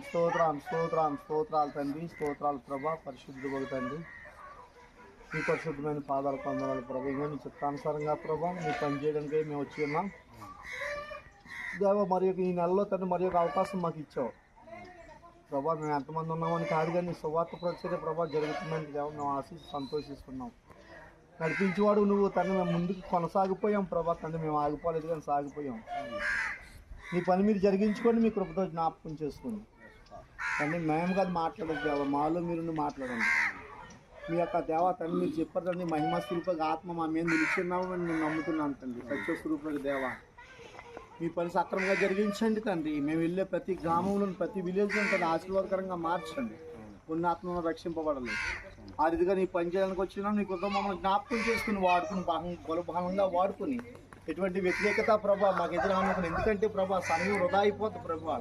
స్తోత్రాలు తండ్రి. స్తోత్రాలు ప్రభా. పరిశుద్ధుడు తండ్రి, మీ పరిశుద్ధమైన పాదాలు పొందాలి ప్రభా. ఇంకా నీ చిత్తానుసారంగా ప్రభా నీ పని చేయడానికి మేము వచ్చి ఉన్నాం దేవ. మరి ఈ నెలలో తండ్రి మరి ఒక అవకాశం మాకు ఇచ్చావు ప్రభా. మేము ఎంతమంది ఉన్నామని కాదు కానీ నీ సువార్త ప్రచార ప్రభా జరుగుతుందని దేవ మేము ఆశిస్తూ సంతోషిస్తున్నాం. నడిపించేవాడు నువ్వు తండ్రి. మేము ముందుకు కొనసాగిపోయాం ప్రభా తండ్రి. మేము ఆగిపోలేదు కానీ సాగిపోయాం. నీ పని మీరు జరిగించుకొని మీ కృపతో జ్ఞాపకం చేసుకోండి తండ్రి. మేము కాదు మాట్లాడదు దేవ, మాలో మీరు మాట్లాడండి. మీ యొక్క దేవ తండ్రి మీరు చెప్పారు తండ్రి, మహిమ స్వరూపక ఆత్మ మా మీద నిలిచిన్నామని నేను నమ్ముతున్నాను తండ్రి. సత్య స్వరూపక దేవ మీ పని సక్రమంగా జరిగించండి తండ్రి. మేము వెళ్ళే ప్రతి గ్రామంలో ప్రతి విలేజ్లో తండ్రి ఆశీర్వాదకరంగా మార్చండి. కొన్ని ఆత్మను రక్షింపబడలేదు ఆ రీతిగా నీ పని చేయడానికి వచ్చినా నీ కృత మమ్మల్ని జ్ఞాపకం చేసుకుని వాడుకుని బలభాగంగా వాడుకుని ఎటువంటి వ్యతిరేకత ప్రభా మాకు ఎదురనుకుని. ఎందుకంటే ప్రభా సమయం వృధా అయిపోతుంది ప్రభా.